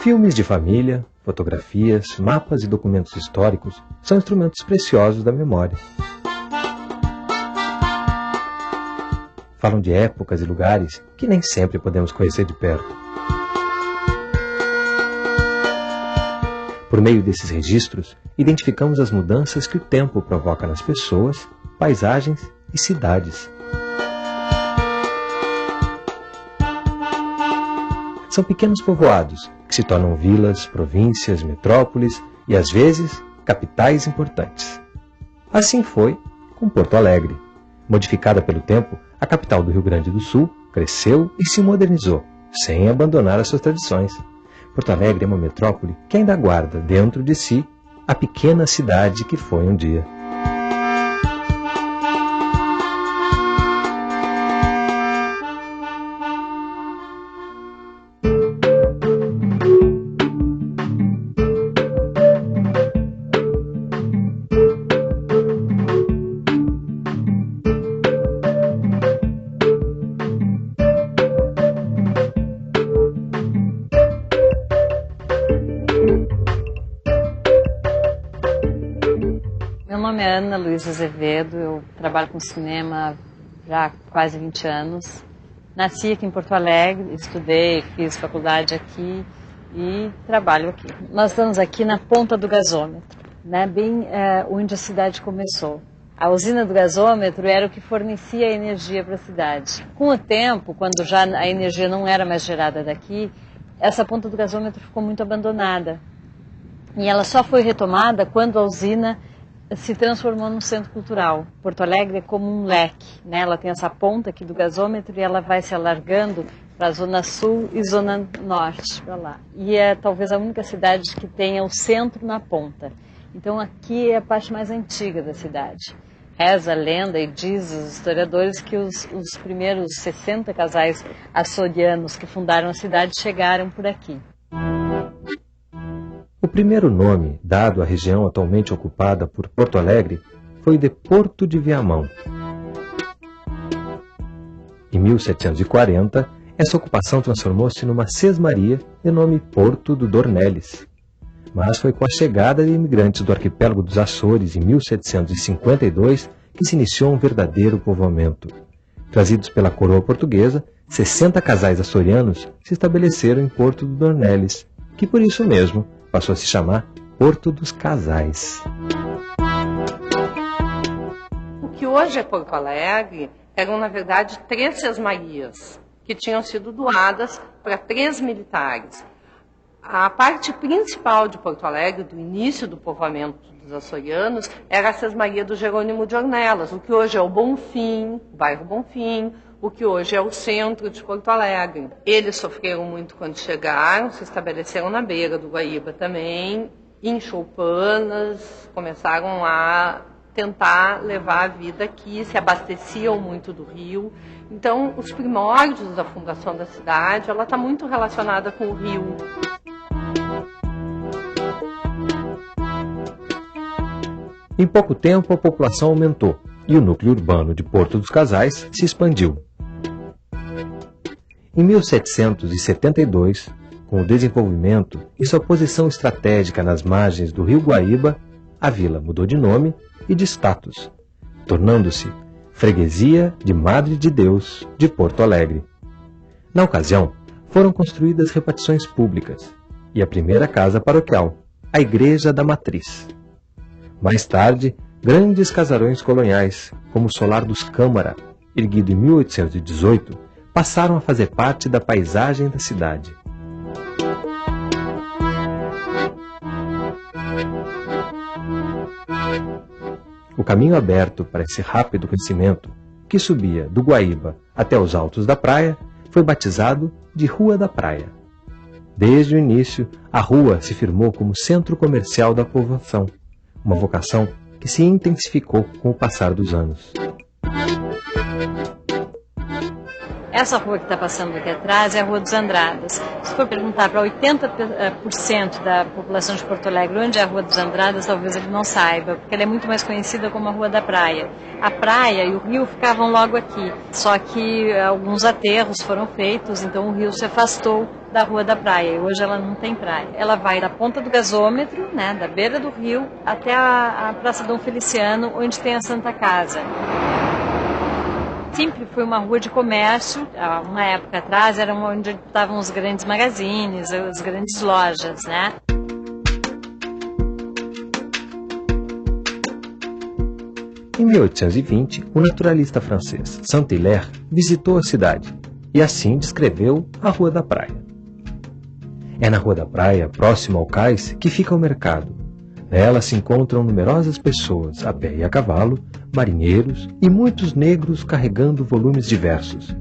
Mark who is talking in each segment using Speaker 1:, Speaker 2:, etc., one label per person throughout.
Speaker 1: Filmes de família, fotografias, mapas e documentos históricos são instrumentos preciosos da memória. Falam de épocas e lugares que nem sempre podemos conhecer de perto. Por meio desses registros, identificamos as mudanças que o tempo provoca nas pessoas, paisagens e cidades. São pequenos povoados que se tornam vilas, províncias, metrópoles e, às vezes, capitais importantes. Assim foi com Porto Alegre. Modificada pelo tempo, a capital do Rio Grande do Sul cresceu e se modernizou, sem abandonar as suas tradições. Porto Alegre é uma metrópole que ainda guarda dentro de si a pequena cidade que foi um dia.
Speaker 2: Meu nome é Ana Luísa Azevedo, eu trabalho com cinema já há quase 20 anos. Nasci aqui em Porto Alegre, estudei, fiz faculdade aqui e trabalho aqui. Nós estamos aqui na ponta do gasômetro, né, bem onde a cidade começou. A usina do gasômetro era o que fornecia a energia para a cidade. Com o tempo, quando já a energia não era mais gerada daqui, essa ponta do gasômetro ficou muito abandonada. E ela só foi retomada quando a usina se transformou num centro cultural. Porto Alegre é como um leque, né? Ela tem essa ponta aqui do gasômetro e ela vai se alargando para a zona sul e zona norte, para lá. E é talvez a única cidade que tenha o centro na ponta. Então aqui é a parte mais antiga da cidade. Reza a lenda e diz os historiadores que os primeiros 60 casais açorianos que fundaram a cidade chegaram por aqui.
Speaker 1: O primeiro nome dado à região atualmente ocupada por Porto Alegre foi de Porto de Viamão. Em 1740, essa ocupação transformou-se numa sesmaria de nome Porto do Dornelles. Mas foi com a chegada de imigrantes do arquipélago dos Açores em 1752 que se iniciou um verdadeiro povoamento. Trazidos pela coroa portuguesa, 60 casais açorianos se estabeleceram em Porto do Dornelles, que por isso mesmo passou a se chamar Porto dos Casais.
Speaker 3: O que hoje é Porto Alegre eram, na verdade, 3 sesmarias que tinham sido doadas para 3 militares. A parte principal de Porto Alegre, do início do povoamento dos açorianos, era a sesmaria do Jerônimo de Ornelas, o que hoje é o Bonfim, o bairro Bonfim, o que hoje é o centro de Porto Alegre. Eles sofreram muito quando chegaram, se estabeleceram na beira do Guaíba também, em choupanas, começaram a tentar levar a vida aqui, se abasteciam muito do rio. Então, os primórdios da fundação da cidade, ela está muito relacionada com o rio.
Speaker 1: Em pouco tempo, a população aumentou e o núcleo urbano de Porto dos Casais se expandiu. Em 1772, com o desenvolvimento e sua posição estratégica nas margens do rio Guaíba, a vila mudou de nome e de status, tornando-se Freguesia de Madre de Deus de Porto Alegre. Na ocasião, foram construídas repartições públicas e a primeira casa paroquial, a Igreja da Matriz. Mais tarde, grandes casarões coloniais, como o Solar dos Câmara, erguido em 1818, passaram a fazer parte da paisagem da cidade. O caminho aberto para esse rápido crescimento, que subia do Guaíba até os altos da praia, foi batizado de Rua da Praia. Desde o início, a rua se firmou como centro comercial da povoação, uma vocação que se intensificou com o passar dos anos.
Speaker 2: Essa rua que está passando aqui atrás é a Rua dos Andradas. for perguntar para 80% da população de Porto Alegre onde é a Rua dos Andradas, talvez ele não saiba, porque ela é muito mais conhecida como a Rua da Praia. A praia e o rio ficavam logo aqui, só que alguns aterros foram feitos, então o rio se afastou da Rua da Praia e hoje ela não tem praia. Ela vai da ponta do gasômetro, né, da beira do rio, até a Praça Dom Feliciano, onde tem a Santa Casa. Sempre foi uma rua de comércio, uma época atrás era onde estavam os grandes magazines, as grandes lojas, né?
Speaker 1: Em 1820, o naturalista francês Saint-Hilaire visitou a cidade e assim descreveu a Rua da Praia. É na Rua da Praia, próximo ao cais, que fica o mercado. Nela se encontram numerosas pessoas, a pé e a cavalo, marinheiros e muitos negros carregando volumes diversos.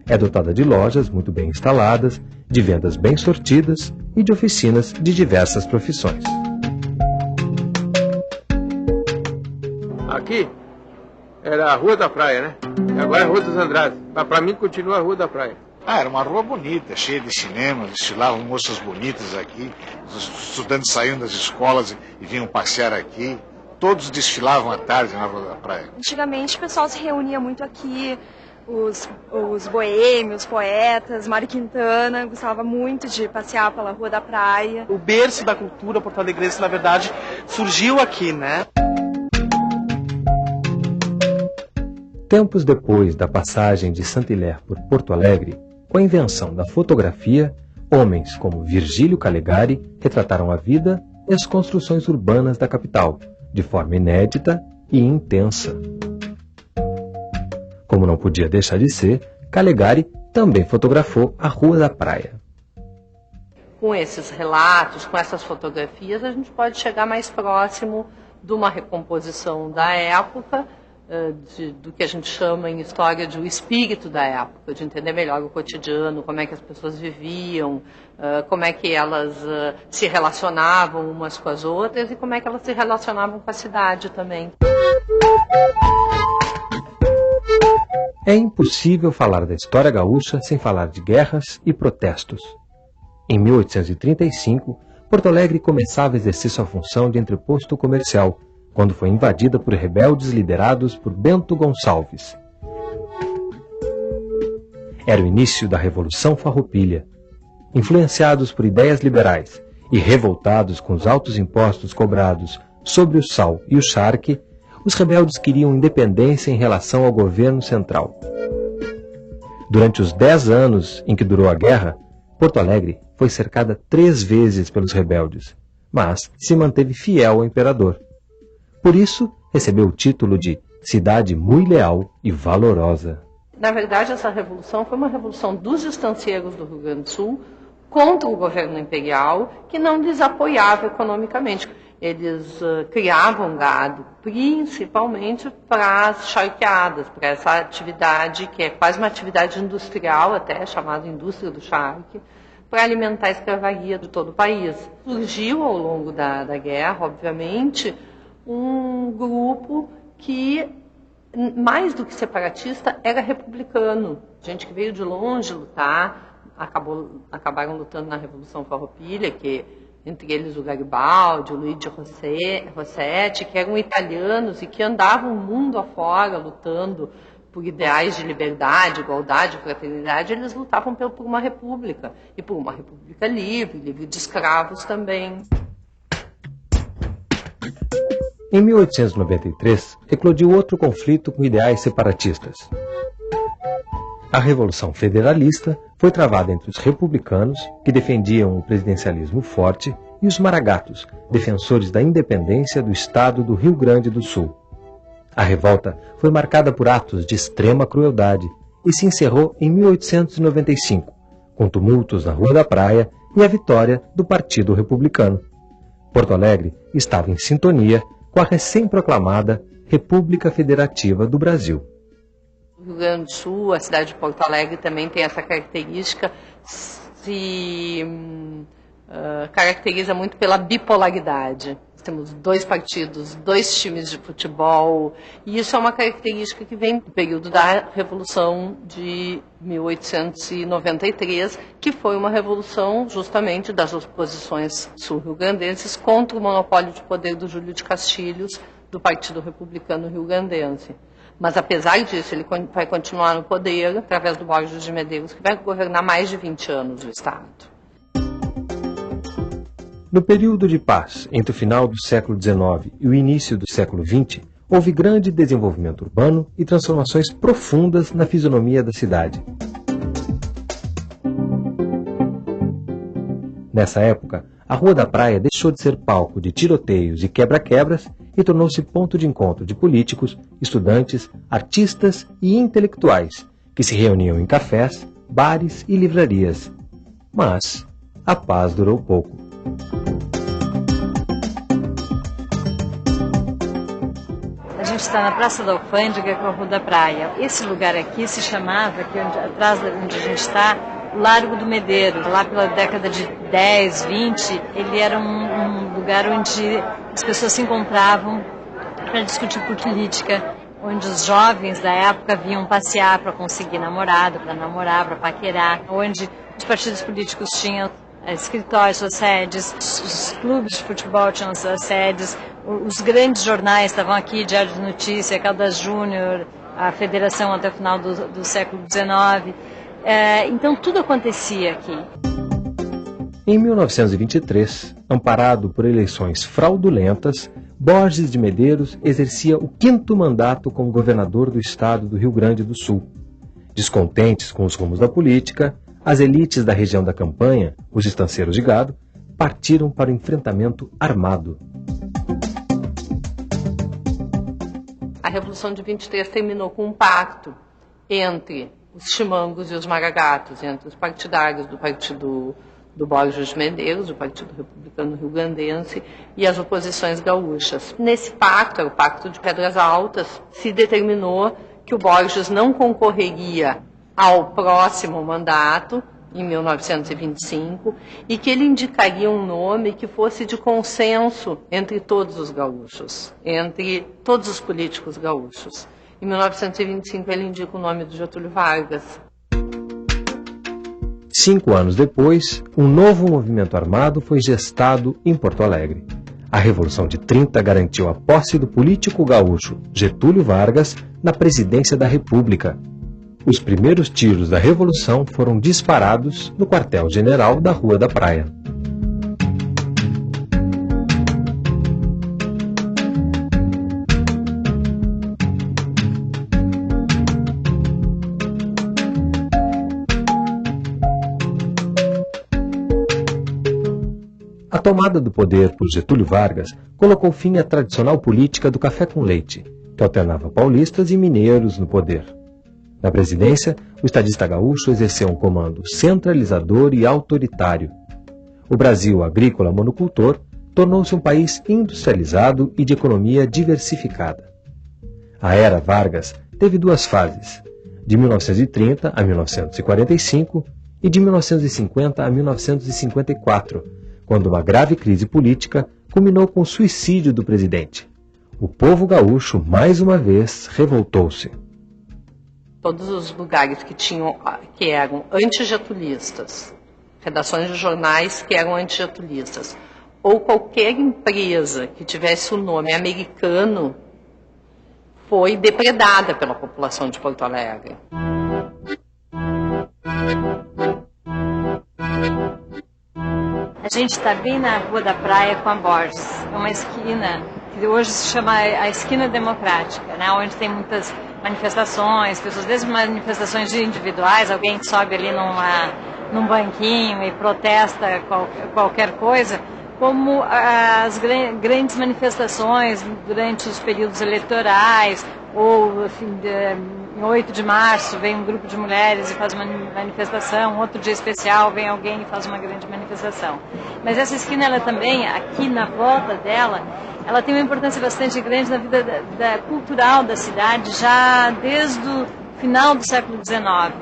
Speaker 1: É dotada de lojas muito bem instaladas, de vendas bem sortidas e de oficinas de diversas profissões.
Speaker 4: Aqui era a Rua da Praia, né? E agora é a Rua dos Andrades. Mas para mim continua a Rua da Praia.
Speaker 5: Era uma rua bonita, cheia de cinemas, desfilavam moças bonitas aqui, os estudantes saíam das escolas e vinham passear aqui. Todos desfilavam à tarde na Rua da Praia.
Speaker 6: Antigamente o pessoal se reunia muito aqui, os boêmios, poetas, Mário Quintana gostava muito de passear pela Rua da Praia.
Speaker 7: O berço da cultura porto-alegrense, na verdade, surgiu aqui, né?
Speaker 1: Tempos depois da passagem de Saint-Hilaire por Porto Alegre, com a invenção da fotografia, homens como Virgílio Calegari retrataram a vida e as construções urbanas da capital, de forma inédita e intensa. Como não podia deixar de ser, Calegari também fotografou a Rua da Praia.
Speaker 3: Com esses relatos, com essas fotografias, a gente pode chegar mais próximo de uma recomposição da época, do que a gente chama em história de o espírito da época, de entender melhor o cotidiano, como é que as pessoas viviam, como é que elas se relacionavam umas com as outras e como é que elas se relacionavam com a cidade também.
Speaker 1: É impossível falar da história gaúcha sem falar de guerras e protestos. Em 1835, Porto Alegre começava a exercer sua função de entreposto comercial, quando foi invadida por rebeldes liderados por Bento Gonçalves. Era o início da Revolução Farroupilha. Influenciados por ideias liberais e revoltados com os altos impostos cobrados sobre o sal e o charque, os rebeldes queriam independência em relação ao governo central. Durante os 10 anos em que durou a guerra, Porto Alegre foi cercada 3 vezes pelos rebeldes, mas se manteve fiel ao imperador. Por isso, recebeu o título de cidade muito leal e valorosa.
Speaker 3: Na verdade, essa revolução foi uma revolução dos estancieiros do Rio Grande do Sul contra o governo imperial, que não lhes apoiava economicamente. Eles criavam gado, principalmente para as charqueadas, para essa atividade que é quase uma atividade industrial, até chamada indústria do charque, para alimentar a escravaria de todo o país. Surgiu ao longo da guerra, obviamente, um grupo que, mais do que separatista, era republicano. Gente que veio de longe lutar, acabaram lutando na Revolução Farroupilha, que entre eles o Garibaldi, o Luigi Rossetti, que eram italianos e que andavam o mundo afora lutando por ideais de liberdade, igualdade, fraternidade. Eles lutavam por uma república, e por uma república livre, livre de escravos também.
Speaker 1: Em 1893, eclodiu outro conflito com ideais separatistas. A Revolução Federalista foi travada entre os republicanos, que defendiam o presidencialismo forte, e os maragatos, defensores da independência do estado do Rio Grande do Sul. A revolta foi marcada por atos de extrema crueldade e se encerrou em 1895, com tumultos na Rua da Praia e a vitória do Partido Republicano. Porto Alegre estava em sintonia com a recém-proclamada República Federativa do Brasil.
Speaker 3: O Rio Grande do Sul, a cidade de Porto Alegre também tem essa característica, se caracteriza muito pela bipolaridade. temos 2 partidos, 2 times de futebol, e isso é uma característica que vem do período da Revolução de 1893, que foi uma revolução justamente das oposições sul-rio-grandenses contra o monopólio de poder do Júlio de Castilhos, do Partido Republicano Rio-Grandense. Mas, apesar disso, ele vai continuar no poder através do Borges de Medeiros, que vai governar mais de 20 anos o Estado.
Speaker 1: No período de paz, entre o final do século XIX e o início do século XX, houve grande desenvolvimento urbano e transformações profundas na fisionomia da cidade. Nessa época, a Rua da Praia deixou de ser palco de tiroteios e quebra-quebras e tornou-se ponto de encontro de políticos, estudantes, artistas e intelectuais, que se reuniam em cafés, bares e livrarias. Mas a paz durou pouco.
Speaker 2: A gente está na Praça da Alfândega com a Rua da Praia. Esse lugar aqui se chamava, aqui atrás de onde a gente está, Largo do Medeiro. Lá pela década de 10, 20, ele era um lugar onde as pessoas se encontravam para discutir política, onde os jovens da época vinham passear para conseguir namorado, para namorar, para paquerar, onde os partidos políticos tinham escritórios, suas sedes, os clubes de futebol tinham suas sedes, os grandes jornais estavam aqui, Diário de Notícia, Caldas Júnior, a Federação até o final do século XIX. Então tudo acontecia aqui.
Speaker 1: Em 1923, amparado por eleições fraudulentas, Borges de Medeiros exercia o 5º mandato como governador do estado do Rio Grande do Sul. Descontentes com os rumos da política, as elites da região da campanha, os estanceiros de gado, partiram para o enfrentamento armado.
Speaker 3: A Revolução de 23 terminou com um pacto entre os chimangos e os maragatos, entre os partidários do partido do Borges de Medeiros, do Partido Republicano Rio-Grandense, e as oposições gaúchas. Nesse pacto, era o Pacto de Pedras Altas, se determinou que o Borges não concorreria ao próximo mandato, em 1925, e que ele indicaria um nome que fosse de consenso entre todos os gaúchos, entre todos os políticos gaúchos. Em 1925, ele indica o nome do Getúlio Vargas.
Speaker 1: 5 anos depois, um novo movimento armado foi gestado em Porto Alegre. A Revolução de 30 garantiu a posse do político gaúcho Getúlio Vargas na presidência da República. Os primeiros tiros da Revolução foram disparados no quartel-general da Rua da Praia. A tomada do poder por Getúlio Vargas colocou fim à tradicional política do café com leite, que alternava paulistas e mineiros no poder. Na presidência, o estadista gaúcho exerceu um comando centralizador e autoritário. O Brasil agrícola monocultor tornou-se um país industrializado e de economia diversificada. A era Vargas teve 2 fases, de 1930 a 1945 e de 1950 a 1954, quando uma grave crise política culminou com o suicídio do presidente. O povo gaúcho, mais uma vez, revoltou-se.
Speaker 3: Todos os lugares que eram antigetulistas, redações de jornais que eram antigetulistas, ou qualquer empresa que tivesse o nome americano, foi depredada pela população de Porto Alegre.
Speaker 2: A gente está bem na Rua da Praia com a Borges. É uma esquina que hoje se chama a Esquina Democrática, né? Onde tem muitas manifestações, pessoas, desde manifestações individuais, alguém que sobe ali num banquinho e protesta qualquer coisa, como as grandes manifestações durante os períodos eleitorais, ou em 8 de março vem um grupo de mulheres e faz uma manifestação, outro dia especial vem alguém e faz uma grande manifestação. Mas essa esquina, ela também, aqui na volta dela, ela tem uma importância bastante grande na vida cultural da cidade, já desde o final do século XIX,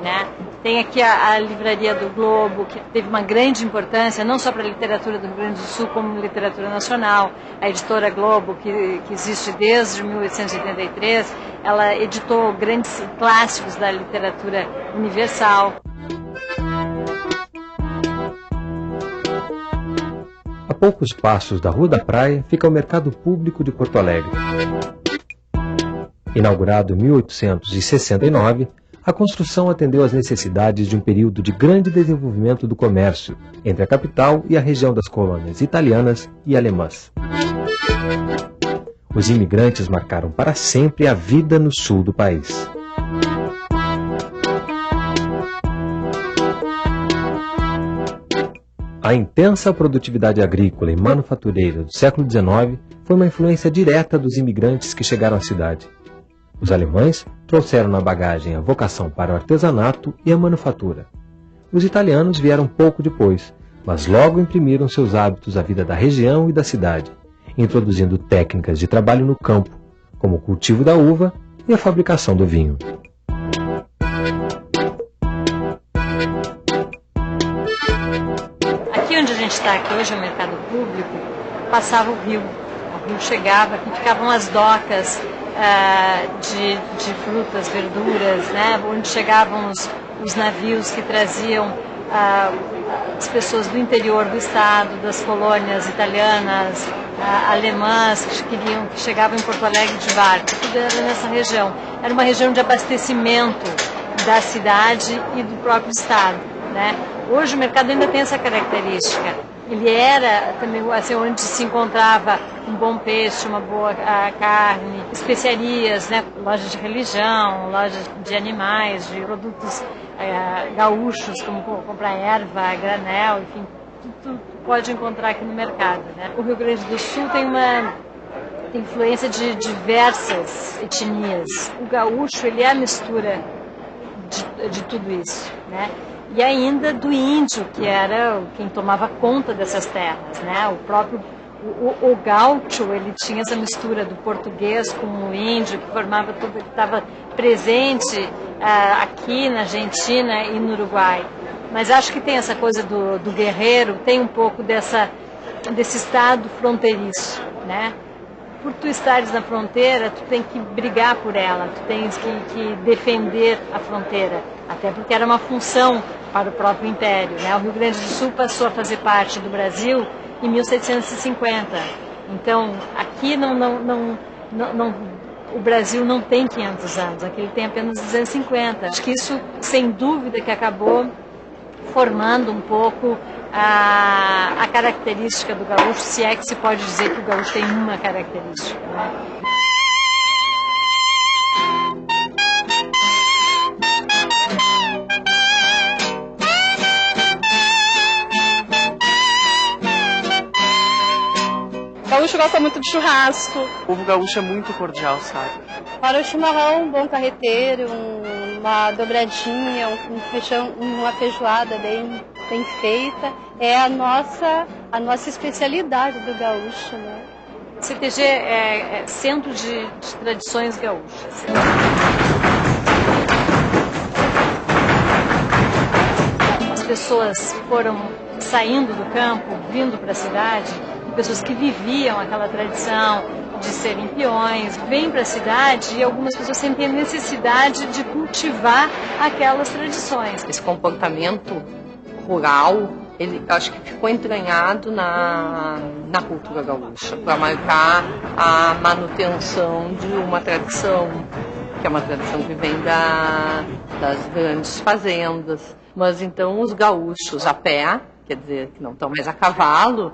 Speaker 2: né? Tem aqui a Livraria do Globo, que teve uma grande importância, não só para a literatura do Rio Grande do Sul, como literatura nacional. A editora Globo, que existe desde 1883, ela editou grandes clássicos da literatura universal.
Speaker 1: A poucos passos da Rua da Praia fica o Mercado Público de Porto Alegre. Inaugurado em 1869, a construção atendeu às necessidades de um período de grande desenvolvimento do comércio entre a capital e a região das colônias italianas e alemãs. Os imigrantes marcaram para sempre a vida no sul do país. A intensa produtividade agrícola e manufatureira do século XIX foi uma influência direta dos imigrantes que chegaram à cidade. Os alemães trouxeram na bagagem a vocação para o artesanato e a manufatura. Os italianos vieram pouco depois, mas logo imprimiram seus hábitos à vida da região e da cidade, introduzindo técnicas de trabalho no campo, como o cultivo da uva e a fabricação do vinho.
Speaker 2: Aqui onde a gente está, que hoje é o mercado público, passava o rio. O rio chegava, aqui ficavam as docas de frutas, verduras, né? Onde chegavam os navios que traziam as pessoas do interior do estado, das colônias italianas, alemãs, que chegavam em Porto Alegre de barco. Tudo era nessa região. Era uma região de abastecimento da cidade e do próprio estado, né? Hoje o mercado ainda tem essa característica. Ele era também assim, onde se encontrava um bom peixe, uma boa carne, especiarias, né? Lojas de religião, lojas de animais, de produtos gaúchos, como comprar erva, granel, enfim, tudo pode encontrar aqui no mercado, né? O Rio Grande do Sul tem influência de diversas etnias. O gaúcho, ele é a mistura de tudo isso, né? E ainda do índio, que era quem tomava conta dessas terras, né? O próprio o gaúcho, ele tinha essa mistura do português com o índio, que formava tudo, que estava presente aqui na Argentina e no Uruguai. Mas acho que tem essa coisa do guerreiro, tem um pouco desse estado fronteiriço, né? Por tu estares na fronteira, tu tem que brigar por ela, tu tens que defender a fronteira, até porque era uma função para o próprio Império, né? O Rio Grande do Sul passou a fazer parte do Brasil em 1750. Então, aqui o Brasil não tem 500 anos, aqui ele tem apenas 250. Acho que isso, sem dúvida, que acabou formando um pouco a característica do gaúcho, se é que se pode dizer que o gaúcho tem uma característica, né?
Speaker 8: O gaúcho gosta muito de churrasco.
Speaker 7: O povo gaúcho é muito cordial, sabe?
Speaker 8: Para o chimarrão, um bom carreteiro, uma dobradinha, um feijão, uma feijoada bem feita, é a nossa especialidade do gaúcho, né?
Speaker 2: CTG é Centro de Tradições Gaúchas. As pessoas foram saindo do campo, vindo para a cidade, pessoas que viviam aquela tradição de serem peões, vêm para a cidade e algumas pessoas sentem a necessidade de cultivar aquelas tradições.
Speaker 3: Esse comportamento rural, ele acho que ficou entranhado na cultura gaúcha, para marcar a manutenção de uma tradição, que é uma tradição que vem das grandes fazendas. Mas então os gaúchos a pé, quer dizer, que não estão mais a cavalo,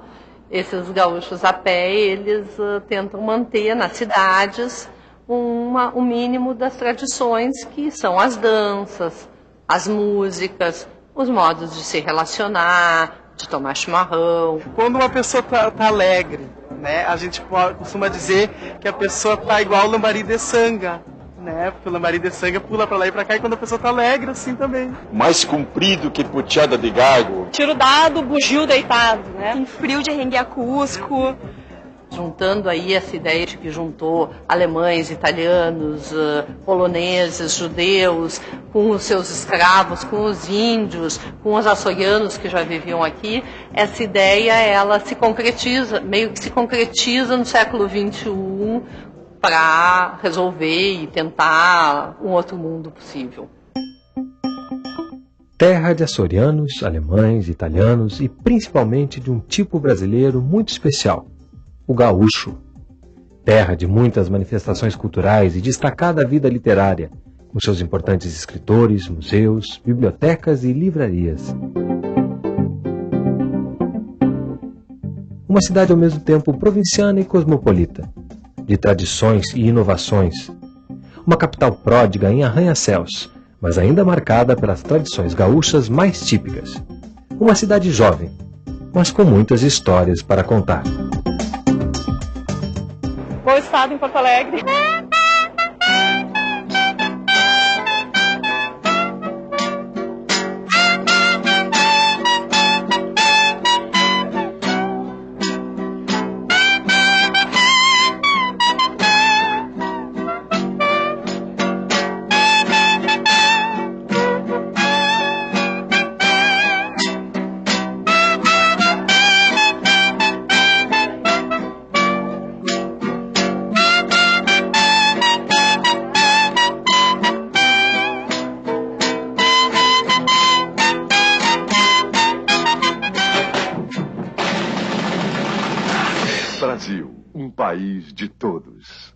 Speaker 3: esses gaúchos a pé, eles tentam manter nas cidades o mínimo das tradições, que são as danças, as músicas, os modos de se relacionar, de tomar chimarrão.
Speaker 7: Quando uma pessoa tá alegre, né, a gente costuma dizer que a pessoa tá igual o lambari de sanga, né? Porque o lambari de sanga pula pra lá e pra cá, e quando a pessoa tá alegre, assim também.
Speaker 9: Mais comprido que puteada de gago.
Speaker 8: Tiro dado, bugio deitado, né? Tem frio de rengue a Cusco,
Speaker 3: juntando aí essa ideia de que juntou alemães, italianos, poloneses, judeus, com os seus escravos, com os índios, com os açorianos que já viviam aqui, essa ideia ela se concretiza, meio que se concretiza no século XXI para resolver e tentar um outro mundo possível.
Speaker 1: Terra de açorianos, alemães, italianos e principalmente de um tipo brasileiro muito especial, o gaúcho. Terra de muitas manifestações culturais e destacada vida literária, com seus importantes escritores, museus, bibliotecas e livrarias. Uma cidade ao mesmo tempo provinciana e cosmopolita, de tradições e inovações. Uma capital pródiga em arranha-céus, mas ainda marcada pelas tradições gaúchas mais típicas. Uma cidade jovem, mas com muitas histórias para contar.
Speaker 6: Bom estado em Porto Alegre.
Speaker 9: Brasil, um país de todos.